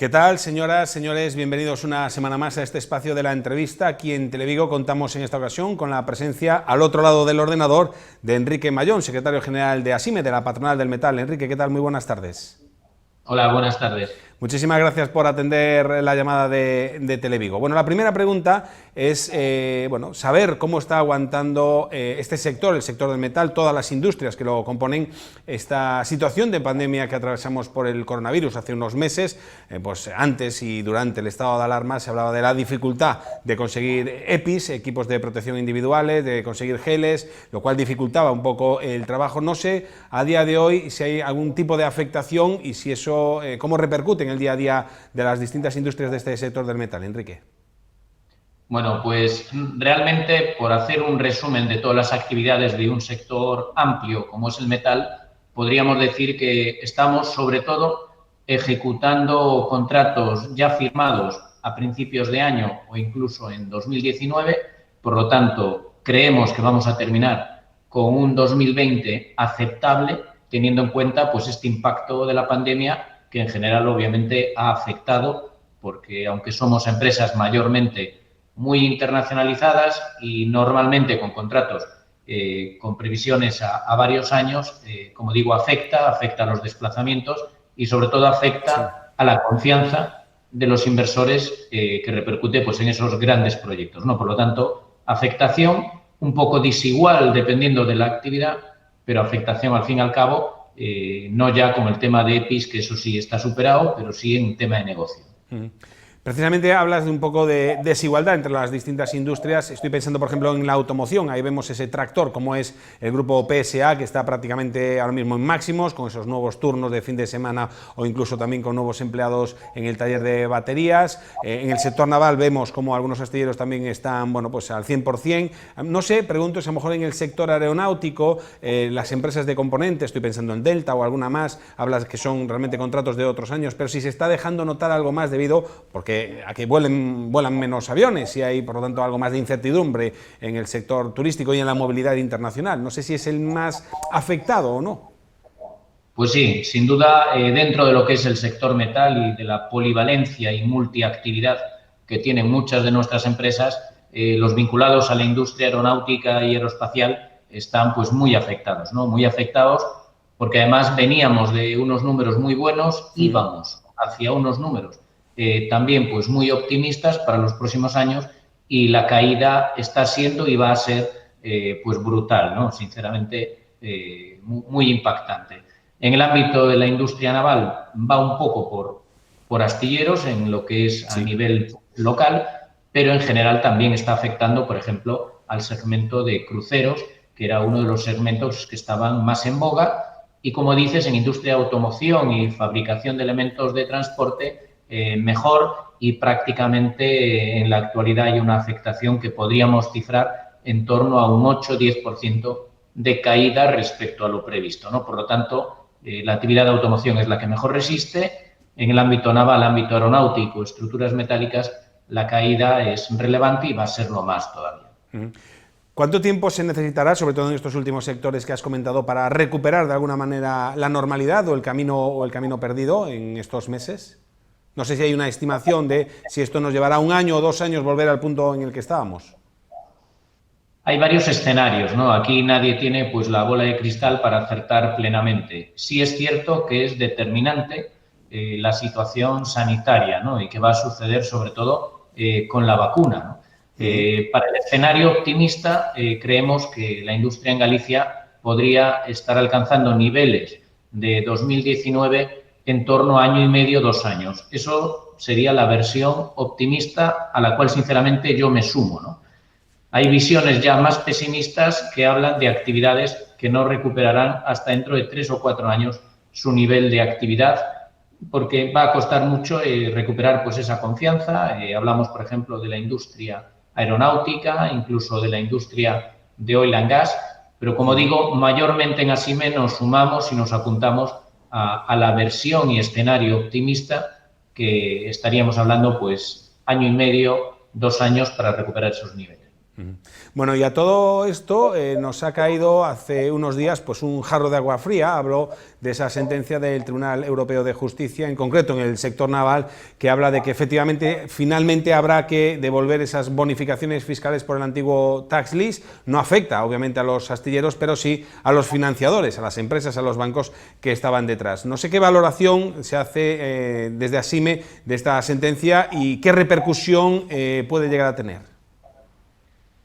¿Qué tal, señoras, señores? Bienvenidos una semana más a este espacio de la entrevista. Aquí en Televigo contamos en esta ocasión con la presencia al otro lado del ordenador de Enrique Mayón, secretario general de ASIME, de la Patronal del Metal. Enrique, ¿qué tal? Muy buenas tardes. Hola, buenas tardes. Muchísimas gracias por atender la llamada de Televigo. Bueno, la primera pregunta es saber cómo está aguantando este sector, el sector del metal, todas las industrias que lo componen, esta situación de pandemia que atravesamos por el coronavirus hace unos meses. Pues antes y durante el estado de alarma se hablaba de la dificultad de conseguir EPIs, equipos de protección individuales, de conseguir geles, lo cual dificultaba un poco el trabajo. No sé a día de hoy si hay algún tipo de afectación y si eso, cómo repercute en el día a día de las distintas industrias de este sector del metal, Enrique. Bueno, pues realmente, por hacer un resumen de todas las actividades de un sector amplio como es el metal, podríamos decir que estamos sobre todo ejecutando contratos ya firmados a principios de año o incluso en 2019. Por lo tanto, creemos que vamos a terminar con un 2020 aceptable, teniendo en cuenta pues este impacto de la pandemia que en general obviamente ha afectado, porque aunque somos empresas mayormente muy internacionalizadas y normalmente con contratos con previsiones a varios años, como digo, afecta a los desplazamientos y sobre todo Sí. afecta a la confianza de los inversores que repercute pues, en esos grandes proyectos, ¿no? Por lo tanto, afectación un poco desigual dependiendo de la actividad, pero afectación al fin y al cabo, no ya con el tema de EPIs, que eso sí está superado, pero sí en tema de negocio. Precisamente hablas de un poco de desigualdad entre las distintas industrias. Estoy pensando, por ejemplo, en la automoción. Ahí vemos ese tractor, como es el grupo PSA, que está prácticamente ahora mismo en máximos, con esos nuevos turnos de fin de semana o incluso también con nuevos empleados en el taller de baterías. En el sector naval vemos como algunos astilleros también están, bueno, pues al 100%. No sé, pregunto si a lo mejor en el sector aeronáutico, las empresas de componentes, estoy pensando en Delta o alguna más, hablas que son realmente contratos de otros años, pero si se está dejando notar algo más debido, porque a que vuelan menos aviones y hay, por lo tanto, algo más de incertidumbre en el sector turístico y en la movilidad internacional. No sé si es el más afectado o no. Pues sí, sin duda, dentro de lo que es el sector metal y de la polivalencia y multiactividad que tienen muchas de nuestras empresas, los vinculados a la industria aeronáutica y aeroespacial están pues muy afectados, ¿no? Muy afectados porque además veníamos de unos números muy buenos, íbamos hacia unos números también pues muy optimistas para los próximos años y la caída está siendo y va a ser pues brutal, ¿no? Sinceramente, muy impactante. En el ámbito de la industria naval va un poco por astilleros en lo que es a Sí. nivel local, pero en general también está afectando, por ejemplo, al segmento de cruceros, que era uno de los segmentos que estaban más en boga. Y como dices, en industria de automoción y fabricación de elementos de transporte, mejor y prácticamente en la actualidad hay una afectación que podríamos cifrar en torno a un 8-10% de caída respecto a lo previsto, ¿no? Por lo tanto, la actividad de automoción es la que mejor resiste. En el ámbito naval, ámbito aeronáutico, estructuras metálicas, la caída es relevante y va a serlo más todavía. ¿Cuánto tiempo se necesitará, sobre todo en estos últimos sectores que has comentado, para recuperar de alguna manera la normalidad o el camino perdido en estos meses? No sé si hay una estimación de si esto nos llevará 1 año o 2 años volver al punto en el que estábamos. Hay varios escenarios, ¿no? Aquí nadie tiene pues la bola de cristal para acertar plenamente. Sí es cierto que es determinante la situación sanitaria, ¿no? Y que va a suceder sobre todo con la vacuna, ¿no? Para el escenario optimista, creemos que la industria en Galicia podría estar alcanzando niveles de 2019 en torno a 1 año y medio, 2 años. Eso sería la versión optimista a la cual sinceramente yo me sumo, ¿no? Hay visiones ya más pesimistas que hablan de actividades que no recuperarán hasta dentro de 3 o 4 años su nivel de actividad, porque va a costar mucho recuperar pues esa confianza. Hablamos, por ejemplo, de la industria aeronáutica, incluso de la industria de oil and gas, pero como digo, mayormente en ASIME nos sumamos y nos apuntamos a la versión y escenario optimista que estaríamos hablando pues 1 año y medio, 2 años para recuperar esos niveles. Bueno, y a todo esto nos ha caído hace unos días pues un jarro de agua fría. Hablo de esa sentencia del Tribunal Europeo de Justicia, en concreto en el sector naval, que habla de que efectivamente finalmente habrá que devolver esas bonificaciones fiscales por el antiguo tax lease. No afecta obviamente a los astilleros, pero sí a los financiadores, a las empresas, a los bancos que estaban detrás. No sé qué valoración se hace desde ASIME de esta sentencia y qué repercusión puede llegar a tener.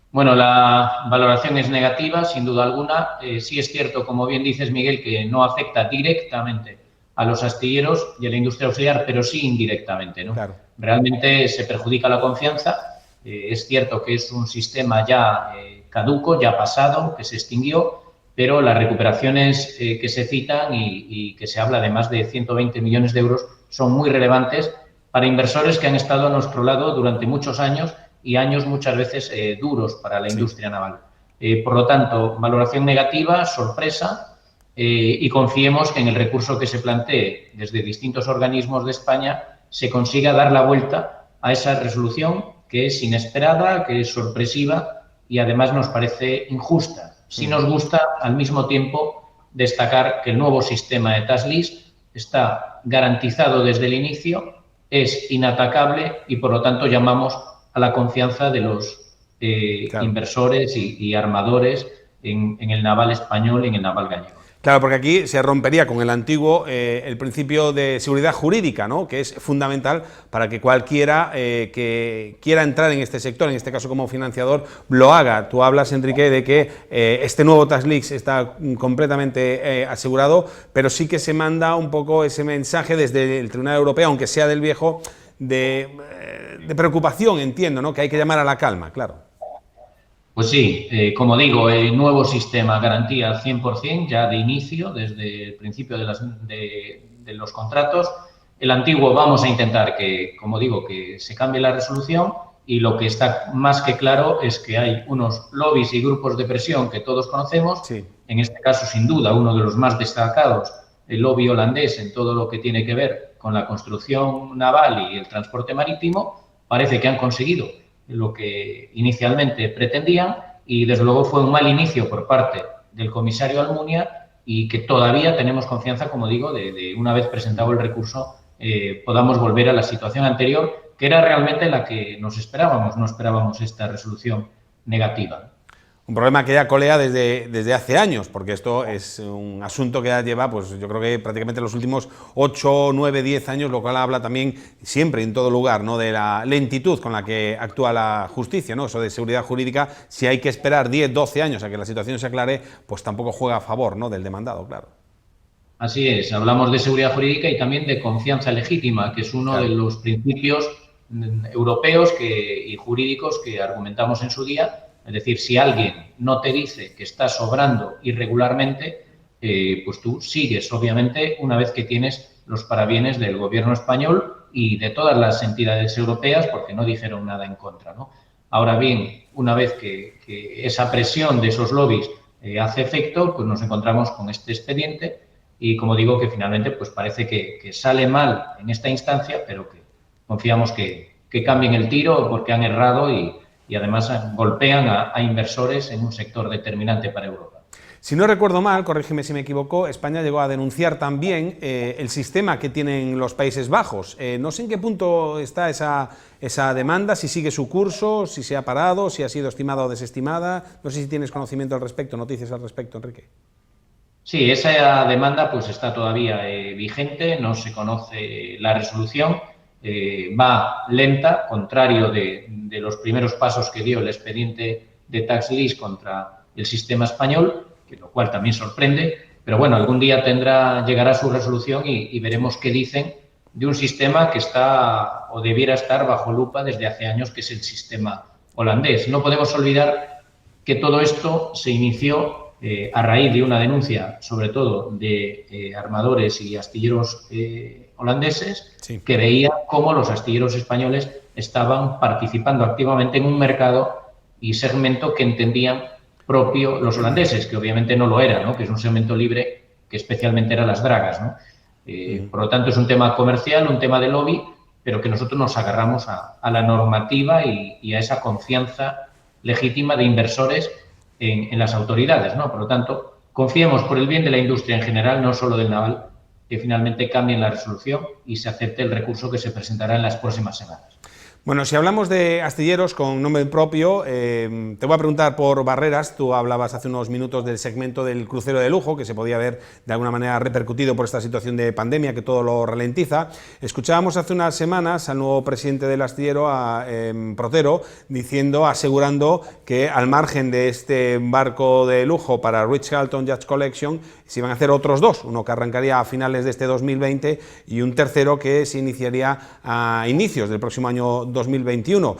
Bueno, la valoración es negativa, sin duda alguna. Sí es cierto, como bien dices, Miguel, que no afecta directamente a los astilleros y a la industria auxiliar, pero sí indirectamente, ¿no? Claro. Realmente se perjudica la confianza. Es cierto que es un sistema ya caduco, ya pasado, que se extinguió, pero las recuperaciones que se citan y que se habla de más de 120 millones de euros son muy relevantes para inversores que han estado a nuestro lado durante muchos años y años muchas veces duros para la industria naval. Por lo tanto, valoración negativa, sorpresa, y confiemos que en el recurso que se plantee desde distintos organismos de España se consiga dar la vuelta a esa resolución que es inesperada, que es sorpresiva y además nos parece injusta. Sí nos gusta al mismo tiempo destacar que el nuevo sistema de tax lease está garantizado desde el inicio, es inatacable y por lo tanto llamamos a la confianza de los claro. Inversores y armadores en el naval español y en el naval gallego. Claro, porque aquí se rompería con el antiguo el principio de seguridad jurídica, ¿no?, que es fundamental para que cualquiera que quiera entrar en este sector, en este caso como financiador, lo haga. Tú hablas, Enrique, de que este nuevo tax lease está completamente asegurado, pero sí que se manda un poco ese mensaje desde el Tribunal Europeo, aunque sea del viejo, de preocupación, entiendo, ¿no?, que hay que llamar a la calma, claro. Pues sí, como digo, el nuevo sistema garantía al 100% ya de inicio, desde el principio de los contratos. El antiguo vamos a intentar que, como digo, que se cambie la resolución y lo que está más que claro es que hay unos lobbies y grupos de presión que todos conocemos, sí. En este caso, sin duda, uno de los más destacados, el lobby holandés en todo lo que tiene que ver con la construcción naval y el transporte marítimo, parece que han conseguido lo que inicialmente pretendían y, desde luego, fue un mal inicio por parte del comisario Almunia y que todavía tenemos confianza, como digo, de una vez presentado el recurso, podamos volver a la situación anterior, que era realmente la que nos esperábamos, no esperábamos esta resolución negativa. Un problema que ya colea desde hace años, porque esto es un asunto que ya lleva, pues yo creo que prácticamente los últimos 8, 9, 10 años, lo cual habla también siempre, en todo lugar, ¿no?, de la lentitud con la que actúa la justicia, ¿no? Eso de seguridad jurídica, si hay que esperar 10, 12 años a que la situación se aclare, pues tampoco juega a favor, ¿no?, del demandado, claro. Así es, hablamos de seguridad jurídica y también de confianza legítima, que es uno de los principios europeos y jurídicos que argumentamos en su día. Es decir, si alguien no te dice que está sobrando irregularmente, pues tú sigues, obviamente, una vez que tienes los parabienes del gobierno español y de todas las entidades europeas, porque no dijeron nada en contra, ¿no? Ahora bien, una vez que esa presión de esos lobbies hace efecto, pues nos encontramos con este expediente y, como digo, que finalmente pues parece que sale mal en esta instancia, pero que confiamos que cambien el tiro porque han errado y además golpean a inversores en un sector determinante para Europa. Si no recuerdo mal, corrígeme si me equivoco, España llegó a denunciar también el sistema que tienen los Países Bajos. No sé en qué punto está esa demanda, si sigue su curso, si se ha parado, si ha sido estimada o desestimada. No sé si tienes conocimiento al respecto, noticias al respecto, Enrique. Sí, esa demanda pues está todavía vigente, no se conoce la resolución. Va lenta, contrario de los primeros pasos que dio el expediente de tax lease contra el sistema español, que lo cual también sorprende, pero bueno, algún día llegará su resolución y veremos qué dicen de un sistema que está o debiera estar bajo lupa desde hace años, que es el sistema holandés. No podemos olvidar que todo esto se inició a raíz de una denuncia, sobre todo de armadores y astilleros holandeses, sí, que veían cómo los astilleros españoles estaban participando activamente en un mercado y segmento que entendían propio los holandeses, que obviamente no lo era, ¿no?, que es un segmento libre que especialmente eran las dragas, ¿no? Por lo tanto, es un tema comercial, un tema de lobby, pero que nosotros nos agarramos a la normativa y a esa confianza legítima de inversores en las autoridades, ¿no? Por lo tanto, confiemos por el bien de la industria en general, no solo del naval, que finalmente cambien la resolución y se acepte el recurso que se presentará en las próximas semanas. Bueno, si hablamos de astilleros con nombre propio, te voy a preguntar por Barreras. Tú hablabas hace unos minutos del segmento del crucero de lujo, que se podía ver de alguna manera repercutido por esta situación de pandemia que todo lo ralentiza. Escuchábamos hace unas semanas al nuevo presidente del astillero, a Protero, asegurando que al margen de este barco de lujo para Ritz-Carlton Yacht Collection, se iban a hacer otros dos, uno que arrancaría a finales de este 2020 y un tercero que se iniciaría a inicios del próximo año 2021.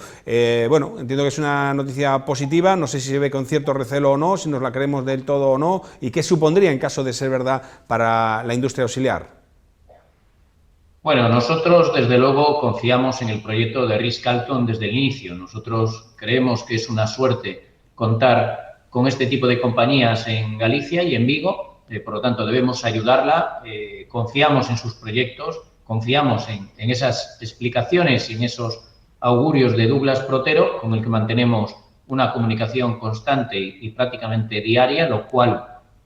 Bueno, entiendo que es una noticia positiva, no sé si se ve con cierto recelo o no, si nos la creemos del todo o no, y qué supondría en caso de ser verdad para la industria auxiliar. Bueno, nosotros desde luego confiamos en el proyecto de Ritz-Carlton desde el inicio. Nosotros creemos que es una suerte contar con este tipo de compañías en Galicia y en Vigo. Por lo tanto, debemos ayudarla, confiamos en sus proyectos, confiamos en esas explicaciones y en esos augurios de Douglas Protero, con el que mantenemos una comunicación constante y prácticamente diaria, lo cual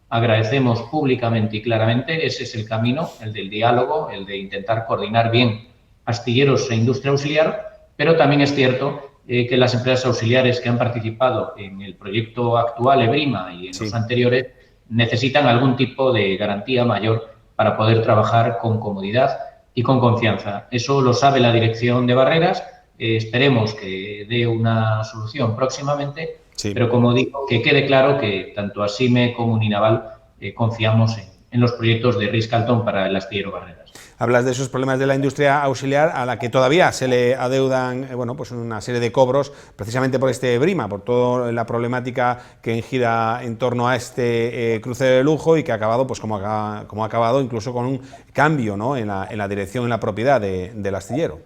agradecemos públicamente y claramente. Ese es el camino, el del diálogo, el de intentar coordinar bien astilleros e industria auxiliar, pero también es cierto que las empresas auxiliares que han participado en el proyecto actual EBRIMA y en los anteriores necesitan algún tipo de garantía mayor para poder trabajar con comodidad y con confianza. Eso lo sabe la dirección de Barreras, esperemos que dé una solución próximamente, pero como digo, que quede claro que tanto ASIME como Uninaval confiamos en los proyectos de Ritz-Carlton para el astillero Barreras. Hablas de esos problemas de la industria auxiliar a la que todavía se le adeudan bueno, pues una serie de cobros precisamente por este EBRIMA, por toda la problemática que gira en torno a este crucero de lujo y que ha acabado pues como ha acabado incluso con un cambio, ¿no?, en la dirección, en la propiedad del astillero.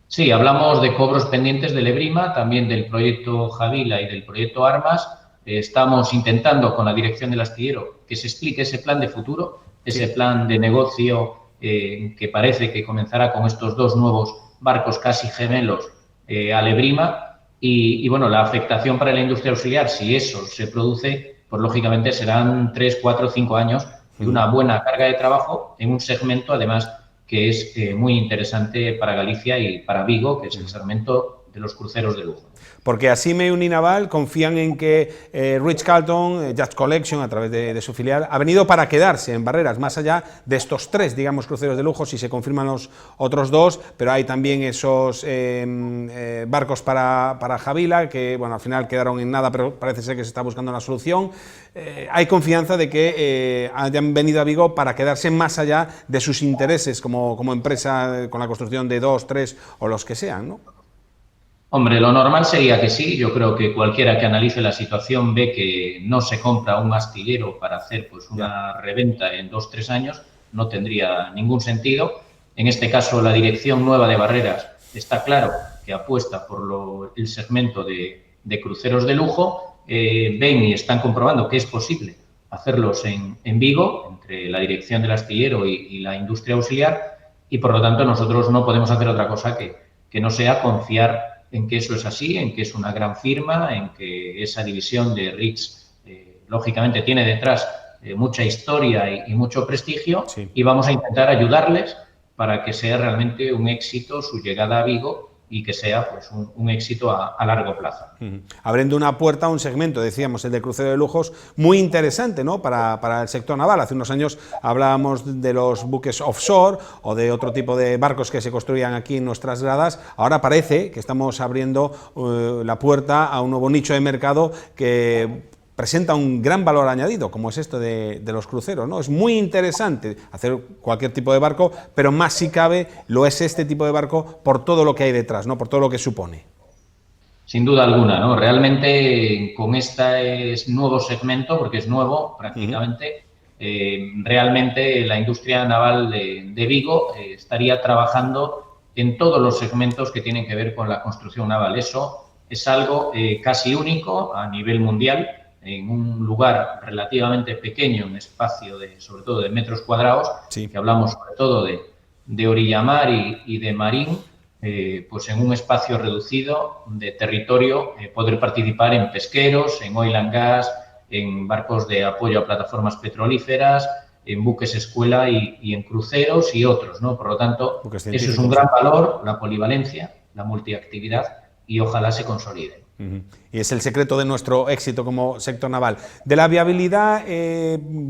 Sí, hablamos de cobros pendientes del EBRIMA, también del proyecto Javila y del proyecto Armas. Estamos intentando con la dirección del astillero que se explique ese plan de futuro, ese plan de negocio que parece que comenzará con estos dos nuevos barcos casi gemelos al EBRIMA y bueno, la afectación para la industria auxiliar, si eso se produce, pues lógicamente serán 3, 4, 5 años de una buena carga de trabajo en un segmento además que es muy interesante para Galicia y para Vigo, que es el segmento de los cruceros de lujo. Porque ASIME y Uninaval confían en que Ritz-Carlton Yacht Collection, a través de su filial, ha venido para quedarse en Barreras, más allá de estos 3, digamos, cruceros de lujo, si se confirman los otros 2, pero hay también esos barcos para Javila, que, bueno, al final quedaron en nada, pero parece ser que se está buscando una solución. Hay confianza de que hayan venido a Vigo para quedarse más allá de sus intereses como empresa con la construcción de 2, 3 o los que sean, ¿no? Hombre, lo normal sería que sí. Yo creo que cualquiera que analice la situación ve que no se compra un astillero para hacer pues una reventa en 2 o 3 años, no tendría ningún sentido. En este caso, la dirección nueva de Barreras está claro que apuesta por el segmento de cruceros de lujo. Ven y están comprobando que es posible hacerlos en Vigo, entre la dirección del astillero y la industria auxiliar, y por lo tanto nosotros no podemos hacer otra cosa que no sea confiar en que eso es así, en que es una gran firma, en que esa división de Ritz, lógicamente, tiene detrás mucha historia y mucho prestigio, y vamos a intentar ayudarles para que sea realmente un éxito su llegada a Vigo y que sea pues un éxito a largo plazo. Abriendo una puerta a un segmento, decíamos, el de crucero de lujos, muy interesante, ¿no?, para el sector naval. Hace unos años hablábamos de los buques offshore o de otro tipo de barcos que se construían aquí en nuestras gradas. Ahora parece que estamos abriendo la puerta a un nuevo nicho de mercado que presenta un gran valor añadido, como es esto de los cruceros, ¿no? Es muy interesante hacer cualquier tipo de barco, pero más si cabe lo es este tipo de barco por todo lo que hay detrás, ¿no?, por todo lo que supone. Sin duda alguna, ¿no? Realmente con este nuevo segmento, porque es nuevo prácticamente, realmente la industria naval de Vigo estaría trabajando en todos los segmentos que tienen que ver con la construcción naval. Eso es algo casi único a nivel mundial, en un lugar relativamente pequeño, un espacio sobre todo de metros cuadrados, que hablamos sobre todo de orillamar y de marín, pues en un espacio reducido de territorio, poder participar en pesqueros, en oil and gas, en barcos de apoyo a plataformas petrolíferas, en buques escuela y en cruceros y otros, ¿no? Por lo tanto, eso es un gran valor, la polivalencia, la multiactividad, y ojalá se consolide. Y es el secreto de nuestro éxito como sector naval. De la viabilidad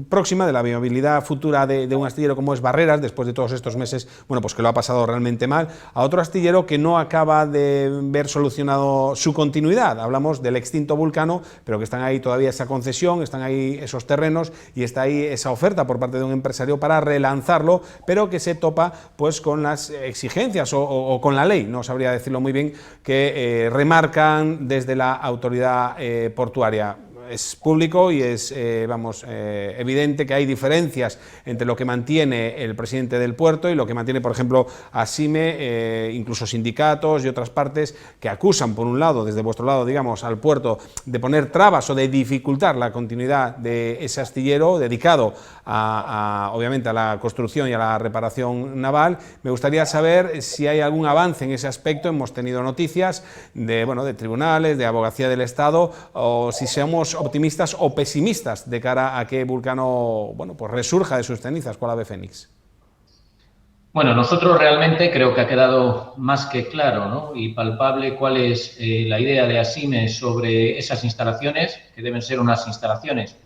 próxima, de la viabilidad futura de un astillero como es Barreras, después de todos estos meses, bueno, pues que lo ha pasado realmente mal, a otro astillero que no acaba de ver solucionado su continuidad. Hablamos del extinto Vulcano, pero que están ahí todavía esa concesión, están ahí esos terrenos y está ahí esa oferta por parte de un empresario para relanzarlo, pero que se topa pues con las exigencias o con la ley, no sabría decirlo muy bien, que remarcan desde la autoridad portuaria. Es público y es evidente que hay diferencias entre lo que mantiene el presidente del puerto y lo que mantiene, por ejemplo, ASIME, incluso sindicatos y otras partes que acusan, por un lado, desde vuestro lado, digamos, al puerto de poner trabas o de dificultar la continuidad de ese astillero dedicado obviamente a la construcción y a la reparación naval. Me gustaría saber si hay algún avance en ese aspecto. Hemos tenido noticias de tribunales, de abogacía del Estado, o si somos optimistas o pesimistas de cara a que Vulcano pues resurja de sus cenizas con la ave fénix. Bueno, nosotros realmente creo que ha quedado más que claro, ¿no?, y palpable cuál es la idea de ASIME sobre esas instalaciones, que deben ser unas instalaciones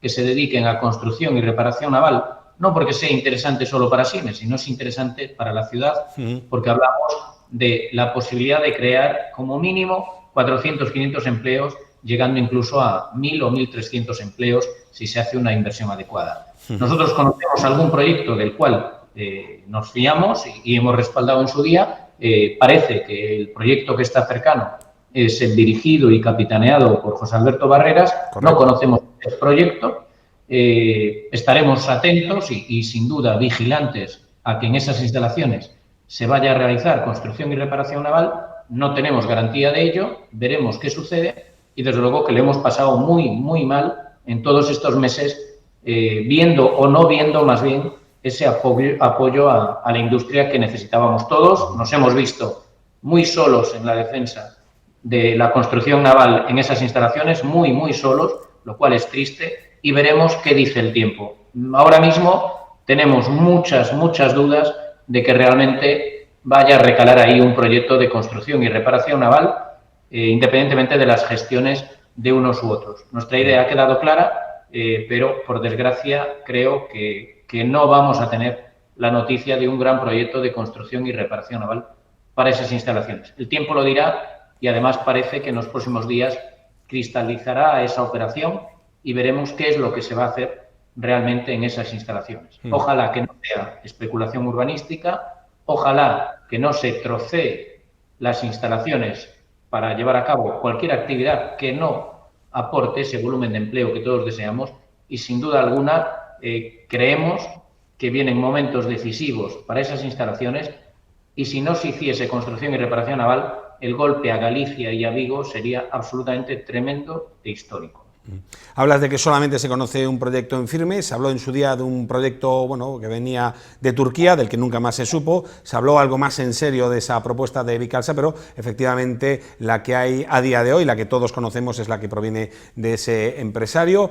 que se dediquen a construcción y reparación naval, no porque sea interesante solo para ASIME, sino es interesante para la ciudad, porque hablamos de la posibilidad de crear como mínimo 400, 500 empleos, llegando incluso a 1.000 o 1.300 empleos si se hace una inversión adecuada. Nosotros conocemos algún proyecto del cual nos fiamos y hemos respaldado en su día. Parece que el proyecto que está cercano es el dirigido y capitaneado por José Alberto Barreras. Correcto. No conocemos el proyecto. Estaremos atentos y sin duda vigilantes a que en esas instalaciones se vaya a realizar construcción y reparación naval. No tenemos garantía de ello, veremos qué sucede y desde luego que le hemos pasado muy, muy mal en todos estos meses, viendo o no viendo más bien ese apoyo a la industria que necesitábamos todos. Nos hemos visto muy solos en la defensa de la construcción naval en esas instalaciones, muy, muy solos, lo cual es triste, y veremos qué dice el tiempo. Ahora mismo tenemos muchas, muchas dudas de que realmente vaya a recalar ahí un proyecto de construcción y reparación naval, independientemente de las gestiones de unos u otros. Nuestra idea ha quedado clara, pero por desgracia creo que no vamos a tener la noticia de un gran proyecto de construcción y reparación naval para esas instalaciones. El tiempo lo dirá y además parece que en los próximos días cristalizará esa operación y veremos qué es lo que se va a hacer realmente en esas instalaciones. Ojalá que no sea especulación urbanística, ojalá que no se trocee las instalaciones para llevar a cabo cualquier actividad que no aporte ese volumen de empleo que todos deseamos y, sin duda alguna, creemos que vienen momentos decisivos para esas instalaciones y si no se hiciese construcción y reparación naval, el golpe a Galicia y a Vigo sería absolutamente tremendo e histórico. Hablas de que solamente se conoce un proyecto en firme, se habló en su día de un proyecto que venía de Turquía, del que nunca más se supo, se habló algo más en serio de esa propuesta de Vicalsa, pero efectivamente la que hay a día de hoy, la que todos conocemos, es la que proviene de ese empresario.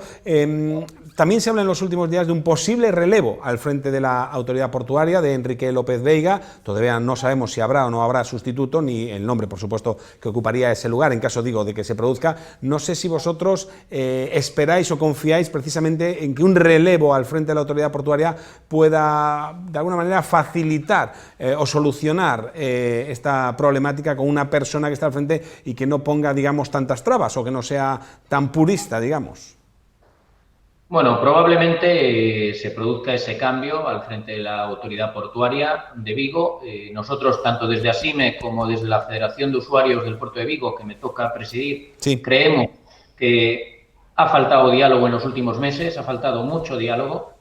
También se habla en los últimos días de un posible relevo al frente de la autoridad portuaria de Enrique López Veiga. Todavía no sabemos si habrá o no habrá sustituto, ni el nombre, por supuesto, que ocuparía ese lugar, en caso, de que se produzca. No sé si vosotros esperáis o confiáis precisamente en que un relevo al frente de la autoridad portuaria pueda, de alguna manera, facilitar o solucionar esta problemática con una persona que está al frente y que no ponga, digamos, tantas trabas o que no sea tan purista, digamos. Bueno, probablemente se produzca ese cambio al frente de la autoridad portuaria de Vigo. Nosotros, tanto desde ASIME como desde la Federación de Usuarios del Puerto de Vigo, que me toca presidir, sí, creemos que ha faltado diálogo en los últimos meses, ha faltado mucho diálogo.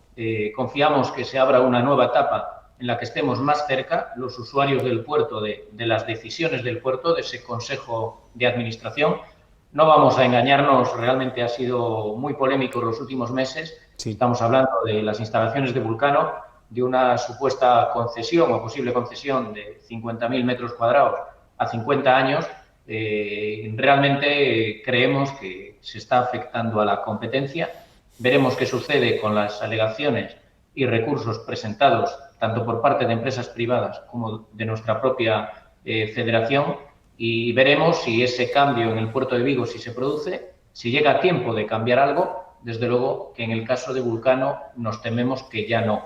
Confiamos que se abra una nueva etapa en la que estemos más cerca, los usuarios del puerto, de las decisiones del puerto, de ese Consejo de Administración. No vamos a engañarnos, realmente ha sido muy polémico en los últimos meses. Sí. Estamos hablando de las instalaciones de Vulcano. de una supuesta concesión o posible concesión de 50.000 metros cuadrados a 50 años, realmente creemos que se está afectando a la competencia. Veremos qué sucede con las alegaciones y recursos presentados tanto por parte de empresas privadas como de nuestra propia federación, y veremos si ese cambio en el puerto de Vigo, si se produce, si llega a tiempo de cambiar algo. Desde luego que en el caso de Vulcano nos tememos que ya no.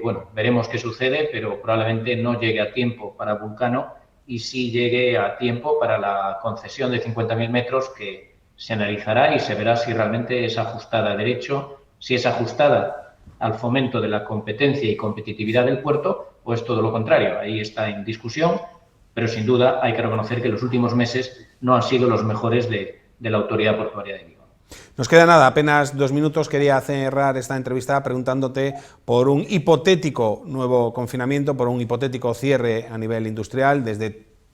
Bueno, veremos qué sucede, pero probablemente no llegue a tiempo para Vulcano y sí llegue a tiempo para la concesión de 50.000 metros, que se analizará y se verá si realmente es ajustada a derecho, si es ajustada al fomento de la competencia y competitividad del puerto, o es todo lo contrario. Ahí está en discusión, pero sin duda hay que reconocer que los últimos meses no han sido los mejores de la Autoridad Portuaria de Vigo. Nos queda nada, apenas 2 minutos. Quería cerrar esta entrevista preguntándote por un hipotético nuevo confinamiento, por un hipotético cierre a nivel industrial. Desde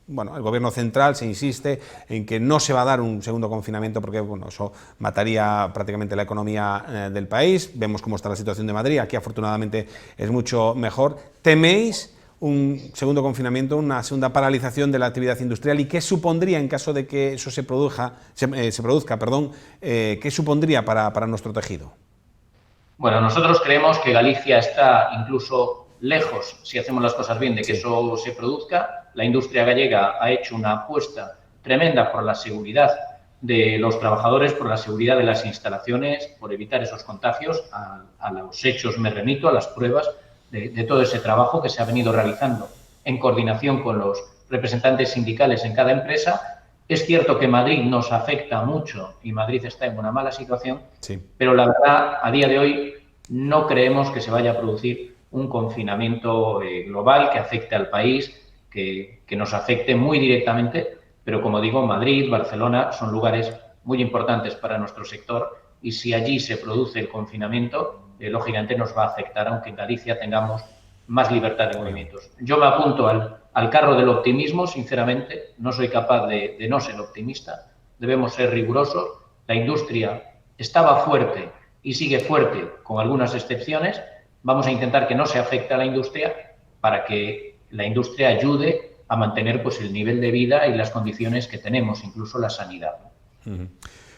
el Gobierno central se insiste en que no se va a dar un segundo confinamiento porque eso mataría prácticamente la economía del país. Vemos cómo está la situación de Madrid, aquí afortunadamente es mucho mejor. ¿Teméis un segundo confinamiento, una segunda paralización de la actividad industrial? ¿Y qué supondría en caso de que eso se produzca, qué supondría para nuestro tejido? Bueno, nosotros creemos que Galicia está incluso lejos, si hacemos las cosas bien, de que eso se produzca. La industria gallega ha hecho una apuesta tremenda por la seguridad de los trabajadores, por la seguridad de las instalaciones, por evitar esos contagios. A los hechos me remito, a las pruebas de todo ese trabajo que se ha venido realizando en coordinación con los representantes sindicales en cada empresa. Es cierto que Madrid nos afecta mucho y Madrid está en una mala situación, sí, pero la verdad, a día de hoy no creemos que se vaya a producir un confinamiento global que afecte al país, que nos afecte muy directamente, pero como digo, Madrid, Barcelona son lugares muy importantes para nuestro sector, y si allí se produce el confinamiento, lógicamente nos va a afectar, aunque en Galicia tengamos más libertad de movimientos. Yo me apunto al carro del optimismo, sinceramente, no soy capaz de no ser optimista, debemos ser rigurosos. La industria estaba fuerte y sigue fuerte, con algunas excepciones. Vamos a intentar que no se afecte a la industria para que la industria ayude a mantener el nivel de vida y las condiciones que tenemos, incluso la sanidad.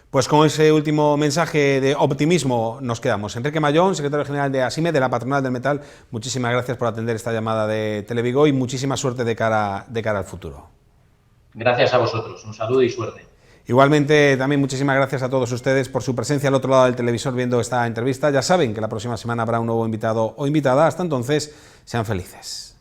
Pues con ese último mensaje de optimismo nos quedamos. Enrique Mayón, secretario general de ASIME, de la Patronal del Metal, muchísimas gracias por atender esta llamada de Televigo y muchísima suerte de cara al futuro. Gracias a vosotros, un saludo y suerte. Igualmente, también muchísimas gracias a todos ustedes por su presencia al otro lado del televisor viendo esta entrevista. Ya saben que la próxima semana habrá un nuevo invitado o invitada. Hasta entonces, sean felices.